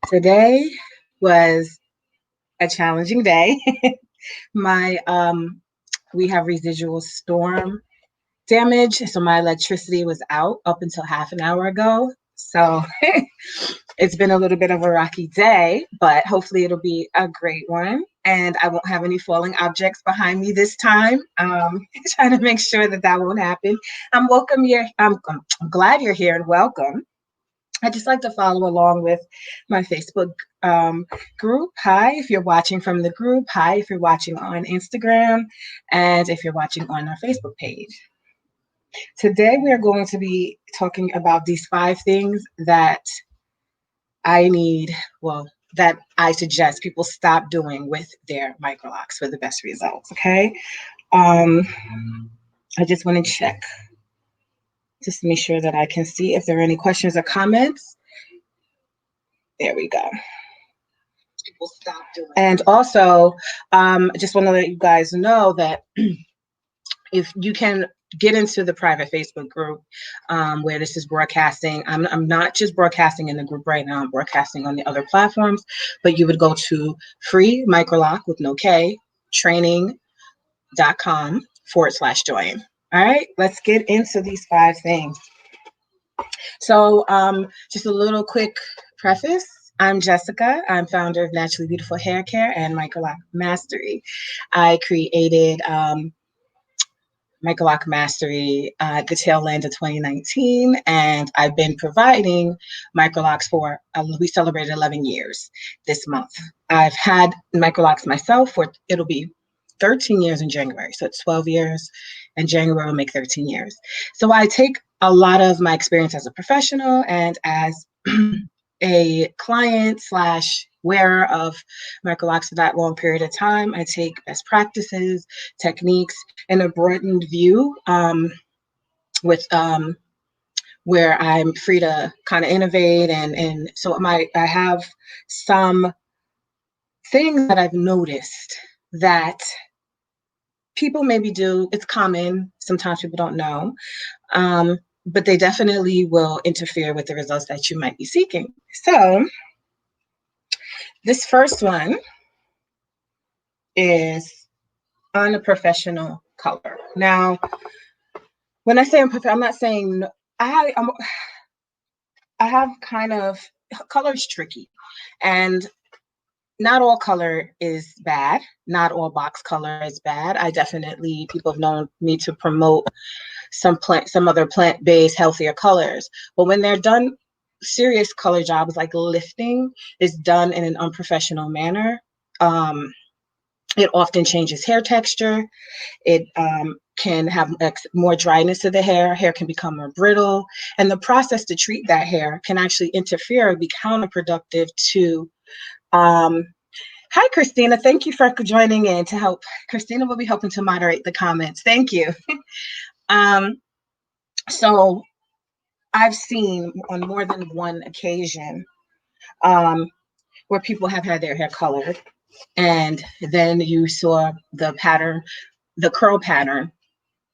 Today was a challenging day. My We have residual storm damage, so my electricity was out up until half an hour ago. So it's been a little bit of a rocky day, but hopefully it'll be a great one. And I won't have any falling objects behind me this time. Trying to make sure that that won't happen. I'm glad you're here and welcome. I just like to follow along with my Facebook group. Hi, if you're watching from the group. Hi, if you're watching on Instagram. And if you're watching on our Facebook page. Today, we are going to be talking about these 5 things that I need, well, that I suggest people stop doing with their microlocks for the best results. Okay. Um, I just want to check just to make sure that I can see if there are any questions or comments. There we go. People stop doing. And also, I just want to let you guys know that if you can get into the private Facebook group where this is broadcasting, I'm not just broadcasting in the group right now, I'm broadcasting on the other platforms, but you would go to free microlock with no K training.com/join. All right, let's get into these 5 things. So just a little quick preface. I'm Jessica. I'm founder of Naturally Beautiful Hair Care and Microlock Mastery. I created Microlock Mastery at the tail end of 2019, and I've been providing Microlocks for, we celebrated 11 years this month. I've had Microlocks myself for, it'll be 13 years in January, so it's 12 years, and January will make 13 years. So I take a lot of my experience as a professional and as a client slash wearer of Microlocks for that long period of time. I take best practices, techniques, and a broadened view with where I'm free to kind of innovate. And so I have some things that I've noticed that people maybe do. It's common. Sometimes people don't know. But they definitely will interfere with the results that you might be seeking. So this first one is unprofessional color. Now, when I say unprofessional, I'm not saying I have kind of, color is tricky, and not all color is bad. Not all box color is bad. People have known me to promote some other plant-based, healthier colors. But when they're done, serious color jobs like lifting is done in an unprofessional manner. It often changes hair texture. It can have more dryness to the hair. Hair can become more brittle. And the process to treat that hair can actually interfere and be counterproductive to. Hi, Christina. Thank you for joining in to help. Christina will be helping to moderate the comments. Thank you. So I've seen on more than one occasion where people have had their hair colored, and then you saw the pattern, the curl pattern,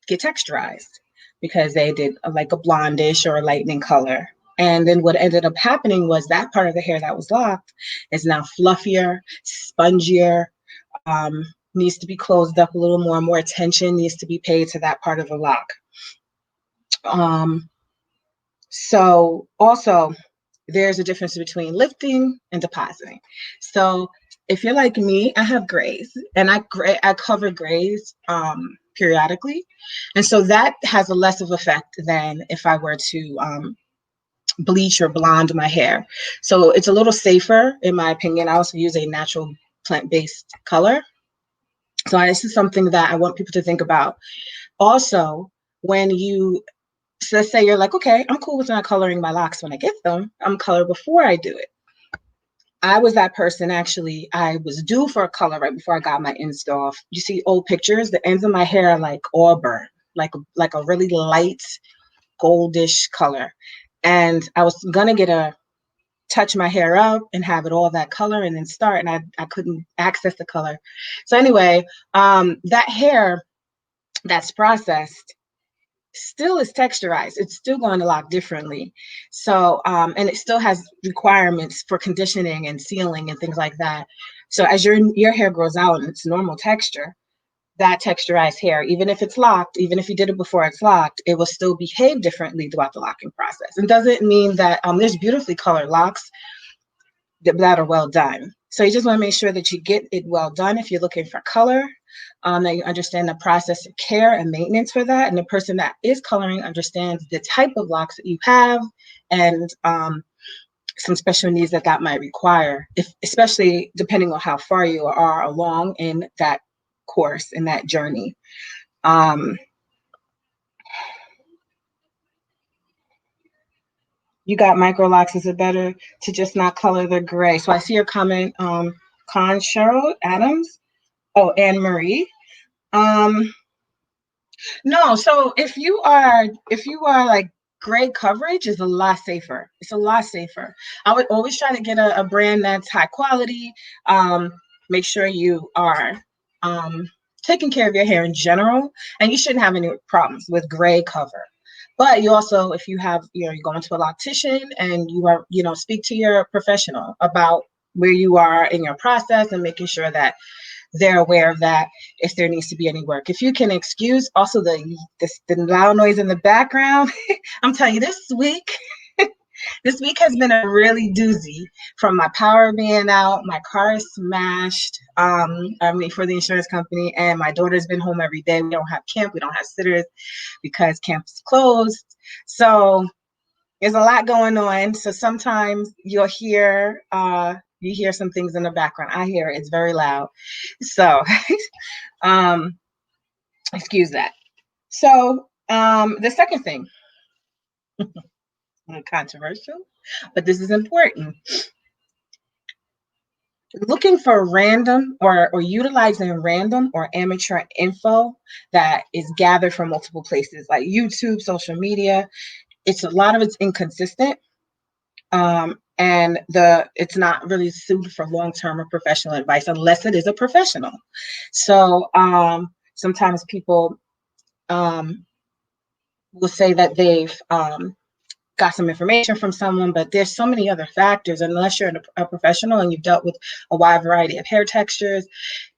get texturized because they did like a blondish or a lightning color. And then what ended up happening was that part of the hair that was locked is now fluffier, spongier, needs to be closed up a little more. More attention needs to be paid to that part of the lock. So also, there's a difference between lifting and depositing. So if you're like me, I have grays, and I cover grays periodically, and so that has a less of effect than if I were to bleach or blonde my hair. So it's a little safer, in my opinion. I also use a natural plant-based color. So this is something that I want people to think about. Also, so let's say you're like, okay, I'm cool with not coloring my locks when I get them. I'm color before I do it. I was that person, actually. I was due for a color right before I got my install. You see old pictures, the ends of my hair are like auburn, like a really light goldish color. And I was gonna touch my hair up and have it all that color and then start, and I couldn't access the color. So anyway, that hair that's processed, still is texturized. It's still going to lock differently. So, and it still has requirements for conditioning and sealing and things like that. So as your hair grows out in its normal texture, that texturized hair, even if it's locked, even if you did it before it's locked, it will still behave differently throughout the locking process. It doesn't mean that there's beautifully colored locks that are well done. So you just want to make sure that you get it well done if you're looking for color, that you understand the process of care and maintenance for that. And the person that is coloring understands the type of locks that you have and some special needs that that might require, if, especially depending on how far you are along in that course, in that journey. Um, you got Microlocs. Is it better to just not color the gray? So I see your comment, Con Cheryl Adams. Oh, Anne Marie. Um, no, so if you are like gray coverage is a lot safer. It's a lot safer. I would always try to get a brand that's high quality. Make sure you are taking care of your hair in general, and you shouldn't have any problems with gray cover. But you also, if you have, you're going to a loctician and you are, speak to your professional about where you are in your process and making sure that they're aware of that if there needs to be any work. If you can excuse also the loud noise in the background, I'm telling you, this week has been a really doozy from my power being out, my car is smashed, for the insurance company, and my daughter's been home every day. We don't have camp, we don't have sitters because camp is closed. So there's a lot going on. So sometimes you hear some things in the background. I hear it. It's very loud. So um, excuse that. So the second thing, controversial, but this is important. Looking for random or utilizing random or amateur info that is gathered from multiple places like YouTube, social media. A lot of it's inconsistent. And it's not really suited for long-term or professional advice unless it is a professional. So sometimes people will say that they've got some information from someone, but there's so many other factors. Unless you're a professional and you've dealt with a wide variety of hair textures,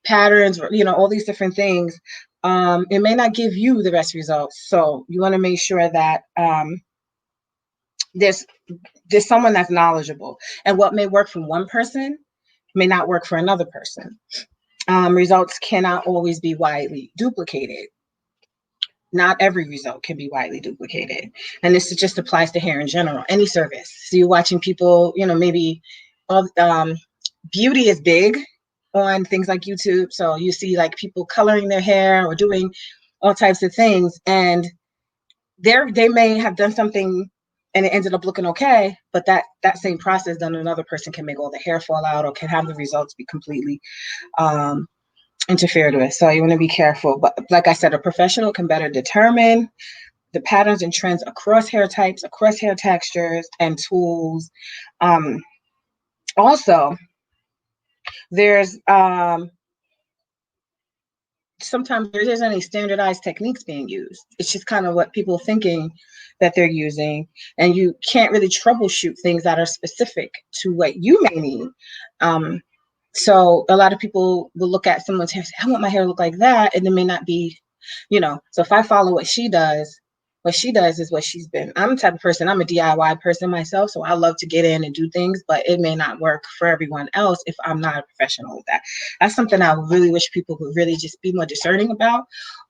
patterns, all these different things, it may not give you the best results. So you want to make sure that there's someone that's knowledgeable, and what may work for one person may not work for another person. Results cannot always be widely duplicated. Not every result can be widely duplicated. And this just applies to hair in general, any service. So you're watching people, maybe beauty is big on things like YouTube. So you see like people coloring their hair or doing all types of things, and they may have done something and it ended up looking okay, but that same process done to another person can make all the hair fall out or can have the results be completely interfered with. So you want to be careful. But like I said, a professional can better determine the patterns and trends across hair types, across hair textures and tools. Also, there's sometimes there isn't any standardized techniques being used. It's just kind of what people are thinking that they're using, and you can't really troubleshoot things that are specific to what you may need. So a lot of people will look at someone's hair and say, I want my hair to look like that, and it may not be, so if I follow what she does is what she's been. I'm the type of person, I'm a DIY person myself, so I love to get in and do things, but it may not work for everyone else if I'm not a professional with that. That's something I really wish people would really just be more discerning about.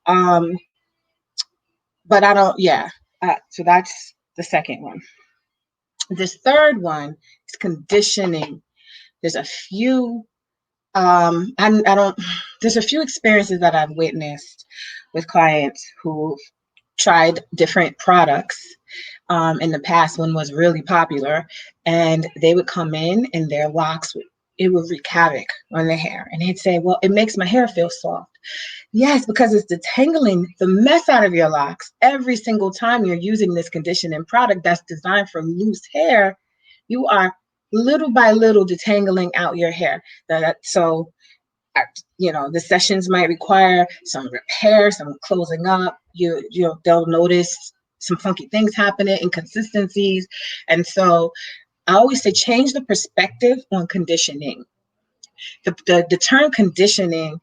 But I don't, yeah. So that's the second one. This third one is conditioning. There's a few I don't, there's a few experiences that I've witnessed with clients who've tried different products in the past. One was really popular, and they would come in and their locks it would wreak havoc on the hair, and they'd say, well, it makes my hair feel soft. Yes, because it's detangling the mess out of your locks every single time you're using this conditioning product that's designed for loose hair. You are little by little detangling out your hair. So The sessions might require some repair, some closing up. They'll notice some funky things happening, inconsistencies. And so I always say change the perspective on conditioning. The term conditioning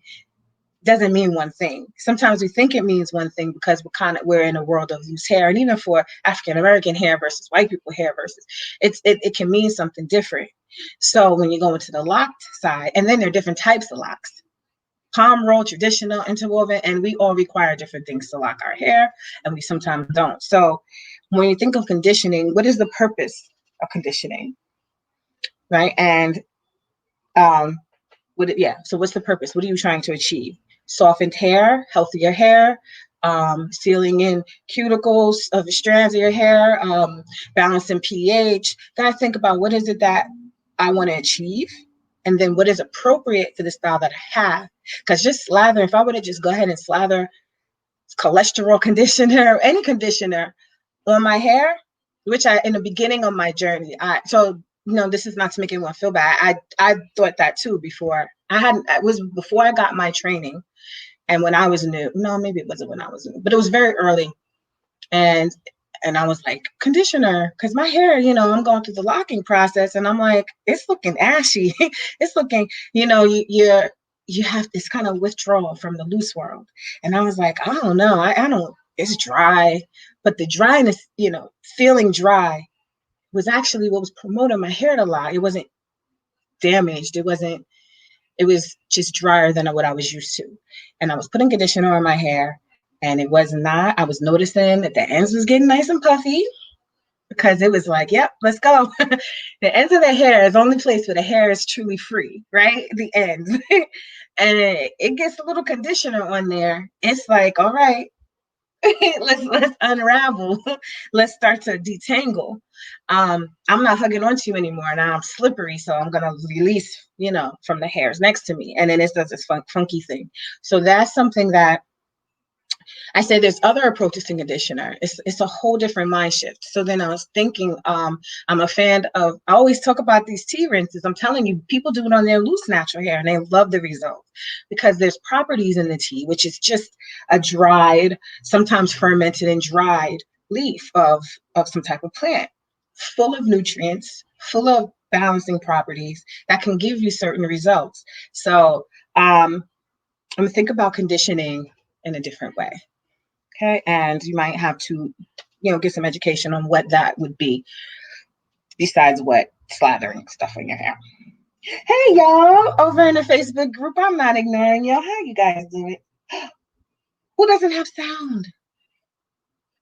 doesn't mean one thing. Sometimes we think it means one thing because we're in a world of loose hair, and even for African American hair versus white people hair versus it can mean something different. So when you go into the locked side, and then there are different types of locks: palm roll, traditional, interwoven, and we all require different things to lock our hair, and we sometimes don't. So when you think of conditioning, what is the purpose of conditioning, right? And so what's the purpose? What are you trying to achieve? Softened hair, healthier hair, sealing in cuticles of the strands of your hair, balancing pH. Gotta think about what is it that I want to achieve, and then what is appropriate for the style that I have. Because just slather, if I were to just go ahead and slather cholesterol conditioner, any conditioner on my hair, which in the beginning of my journey, this is not to make anyone feel bad. I thought that too before. It was before I got my training, and when I was new. No, maybe it wasn't when I was new, but it was very early. And I was like, conditioner, because my hair, I'm going through the locking process, and I'm like, it's looking ashy. It's looking, you have this kind of withdrawal from the loose world. And I was like, I don't know. I don't, it's dry. But the dryness, feeling dry was actually what was promoting my hair to lie. It wasn't damaged. It was just drier than what I was used to. And I was putting conditioner on my hair, and it was not, I was noticing that the ends was getting nice and puffy, because it was like, yep, let's go. The ends of the hair is the only place where the hair is truly free, right? The ends. And it gets a little conditioner on there. It's like, all right, let's unravel. Let's start to detangle. I'm not hugging onto you anymore. Now I'm slippery, so I'm gonna release, from the hairs next to me, and then it does this funky thing. So that's something that I say there's other approaches to conditioner. It's a whole different mind shift. So then I was thinking, I'm a fan of, I always talk about these tea rinses. I'm telling you, people do it on their loose natural hair, and they love the results because there's properties in the tea, which is just a dried, sometimes fermented and dried leaf of some type of plant, full of nutrients, full of balancing properties that can give you certain results. So I'm gonna think about conditioning in a different way. Okay, and you might have to, get some education on what that would be, besides what slathering stuff on your hair. Hey, y'all, over in the Facebook group, I'm not ignoring y'all. How you guys doing? Who doesn't have sound?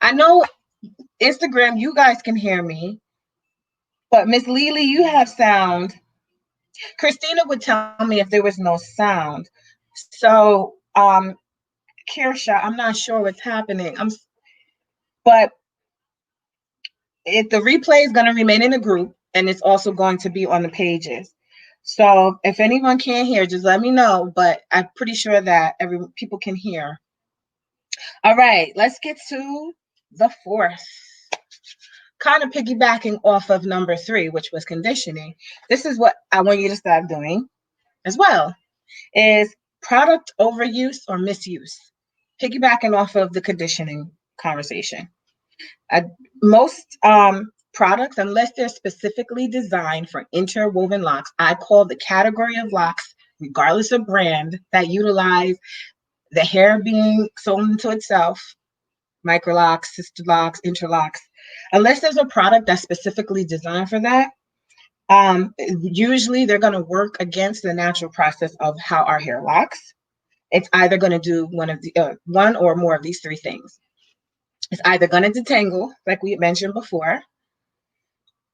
I know Instagram, you guys can hear me, but Miss Lily, you have sound. Christina would tell me if there was no sound. So, Kirsha, I'm not sure what's happening. But the replay is going to remain in the group, and it's also going to be on the pages. So if anyone can't hear, just let me know, but I'm pretty sure that people can hear. All right, let's get to the fourth. Kind of piggybacking off of number 3, which was conditioning. This is what I want you to start doing as well, is product overuse or misuse. Piggybacking off of the conditioning conversation. Most products, unless they're specifically designed for interwoven locks, I call the category of locks, regardless of brand, that utilize the hair being sewn into itself, microlocks, sister locks, interlocks. Unless there's a product that's specifically designed for that, usually they're going to work against the natural process of how our hair locks. It's either going to do one or more of these 3 things. It's either going to detangle, like we mentioned before,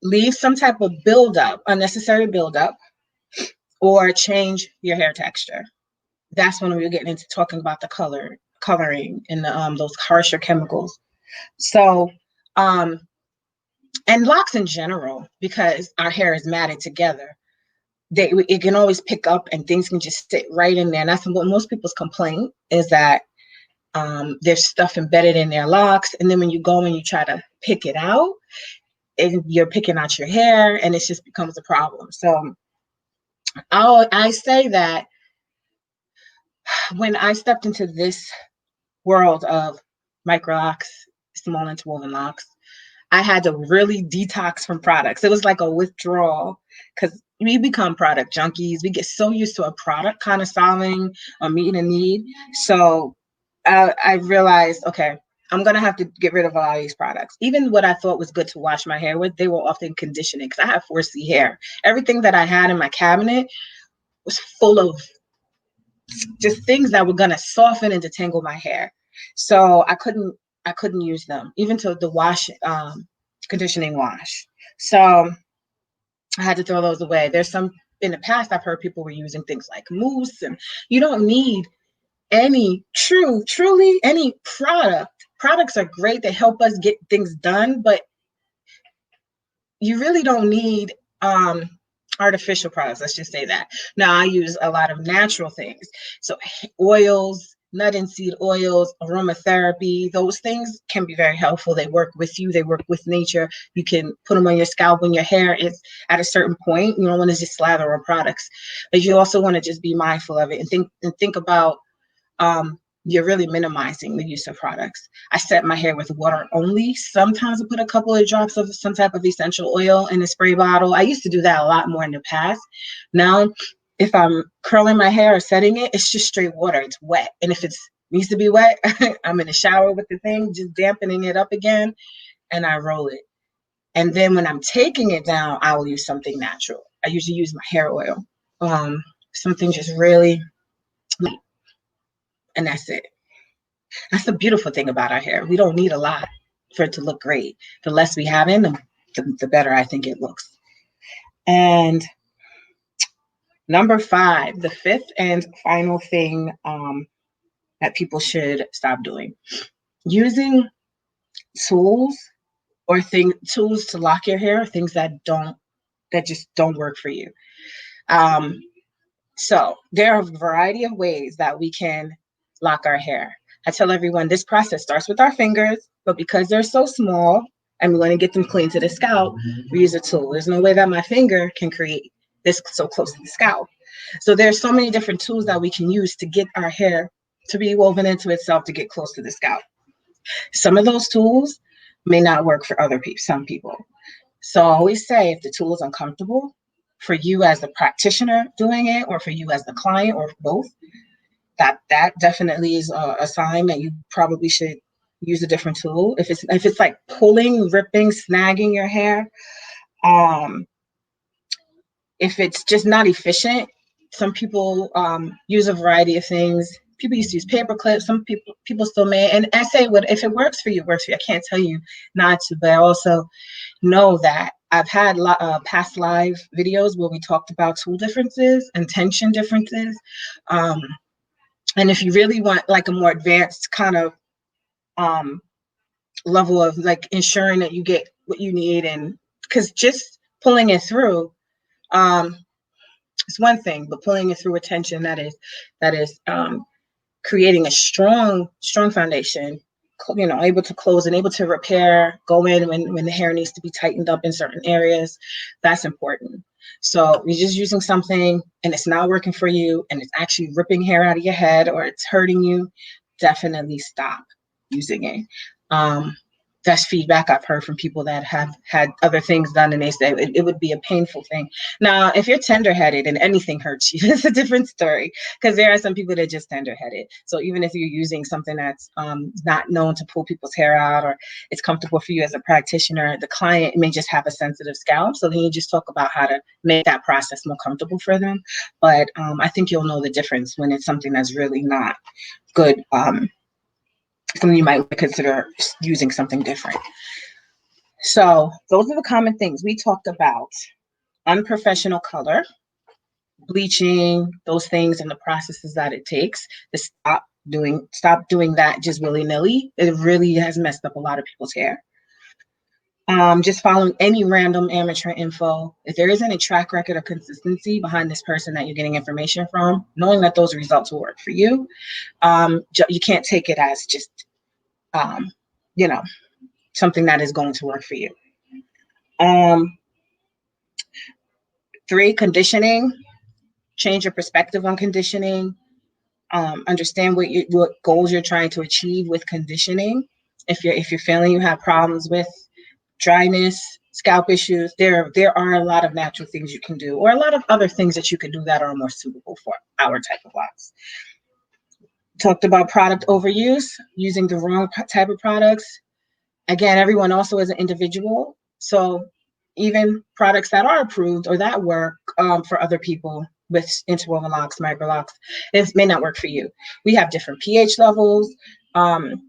leave some type of buildup, unnecessary buildup, or change your hair texture. That's when we're getting into talking about the coloring and those harsher chemicals. So, and locks in general, because our hair is matted together, it can always pick up and things can just sit right in there. And that's what most people's complaint is, that there's stuff embedded in their locks, and then when you go and you try to pick it out, and you're picking out your hair, and it just becomes a problem. So I say that When I stepped into this world of Microlocs, small interwoven locks, I had to really detox from products. It was like a withdrawal because we become product junkies. We get so used to a product kind of solving or meeting a need. So I realized, okay, I'm gonna have to get rid of a lot of these products. Even what I thought was good to wash my hair with, they were often conditioning because I have 4C hair. Everything that I had in my cabinet was full of just things that were gonna soften and detangle my hair. So I couldn't use them, even to the wash conditioning wash. So I had to throw those away. There's some in the past I've heard people were using things like mousse, and you don't need any truly any product. Products are great. They help us get things done, but you really don't need artificial products. Let's just say that. Now I use a lot of natural things. So oils, nut and seed oils, aromatherapy, those things can be very helpful. They work with you, they work with nature. You can put them on your scalp when your hair is at a certain point. You don't want to just slather on products, but you also want to just be mindful of it and think about you're really minimizing the use of products. I set my hair with water only. Sometimes I put a couple of drops of some type of essential oil in a spray bottle. I used to do that a lot more in the past. Now, if I'm curling my hair or setting it, it's just straight water. It's wet. And if it needs to be wet, I'm in the shower with the thing, just dampening it up again, and I roll it. And then when I'm taking it down, I will use something natural. I usually use my hair oil. Something just really, and that's it. That's the beautiful thing about our hair. We don't need a lot for it to look great. The less we have in, the better I think it looks. And number 5, the fifth and final thing that people should stop doing, using tools tools to lock your hair, things that just don't work for you. Um, So there are a variety of ways that we can lock our hair. I tell everyone this process starts with our fingers, but because they're so small and we want to get them clean to the scalp, we use a tool. There's no way that my finger can create this so close to the scalp. So there's so many different tools that we can use to get our hair to be woven into itself to get close to the scalp. Some of those tools may not work for some people. So I always say if the tool is uncomfortable for you as the practitioner doing it, or for you as the client, or both, that definitely is a sign that you probably should use a different tool. If it's like pulling, ripping, snagging your hair, um, if it's just not efficient, some people use a variety of things. People used to use paper clips. Some people still may. And I say, what if it works for you, it works for you. I can't tell you not to, but I also know that I've had past live videos where we talked about tool differences and tension differences. Um, and if you really want like a more advanced kind of um, level of like ensuring that you get what you need, and because just pulling it through um, is one thing, but pulling it through with tension, that is creating a strong foundation, able to close and able to repair, go in when the hair needs to be tightened up in certain areas. That's important. So you're just using something and it's not working for you and it's actually ripping hair out of your head or it's hurting you, definitely stop using it. That's feedback I've heard from people that have had other things done, and they say it would be a painful thing. Now, if you're tender-headed and anything hurts you, it's a different story, because there are some people that are just tender-headed. So even if you're using something that's not known to pull people's hair out, or it's comfortable for you as a practitioner, the client may just have a sensitive scalp. So then you just talk about how to make that process more comfortable for them. But I think you'll know the difference when it's something that's really not good. Something you might consider using something different. So those are the common things we talked about: unprofessional color, bleaching, those things, and the processes that it takes to stop doing that just willy-nilly. It really has messed up a lot of people's hair. Just following any random amateur info. If there isn't a track record of consistency behind this person that you're getting information from, knowing that those results will work for you, you can't take it as just um, you know something that is going to work for you. 3, conditioning. Change your perspective on conditioning. Understand what goals you're trying to achieve with conditioning. If you're feeling you have problems with dryness, scalp issues, there are a lot of natural things you can do, or a lot of other things that you can do that are more suitable for our type of locks. Talked about product overuse, using the wrong type of products. Again, everyone also is an individual, so even products that are approved or that work for other people with interwoven locks, microlocks, it may not work for you. We have different pH levels. Um,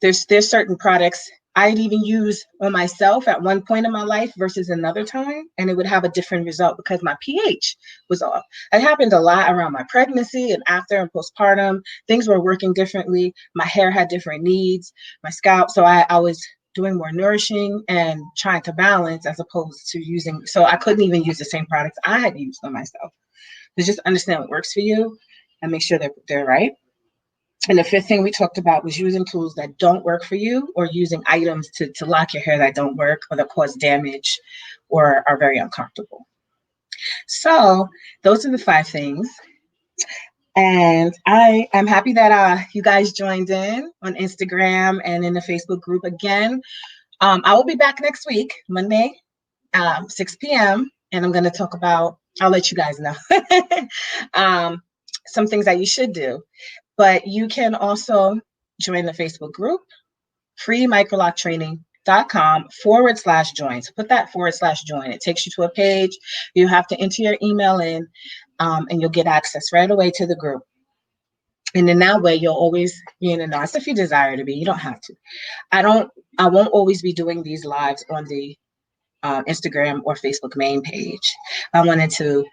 there's certain products I'd even use on myself at one point in my life versus another time, and it would have a different result because my pH was off. It happened a lot around my pregnancy and after and postpartum. Things were working differently. My hair had different needs, my scalp. So I was doing more nourishing and trying to balance as opposed to using. So I couldn't even use the same products I had used on myself. So just understand what works for you and make sure that they're right. And the fifth thing we talked about was using tools that don't work for you, or using items to lock your hair that don't work or that cause damage or are very uncomfortable. So those are the 5 things. And I am happy that you guys joined in on Instagram and in the Facebook group again. I will be back next week, Monday, 6 p.m. And I'm going to talk about, I'll let you guys know, some things that you should do. But you can also join the Facebook group, freemicrolocktraining.com/join. So put that /join. It takes you to a page. You have to enter your email in, and you'll get access right away to the group. And in that way, you'll always be in the know. If you desire to be, you don't have to. I won't always be doing these lives on the Instagram or Facebook main page. I wanted to,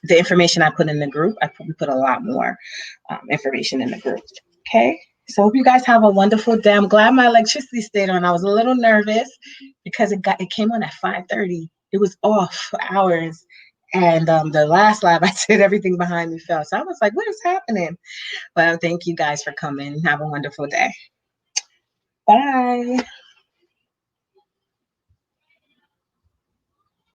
the information I put in the group, I probably put a lot more information in the group. Okay. So hope you guys have a wonderful day. I'm glad my electricity stayed on. I was a little nervous because it came on at 5:30. It was off for hours. And the last live I did, everything behind me fell. So I was like, what is happening? But thank you guys for coming. Have a wonderful day. Bye.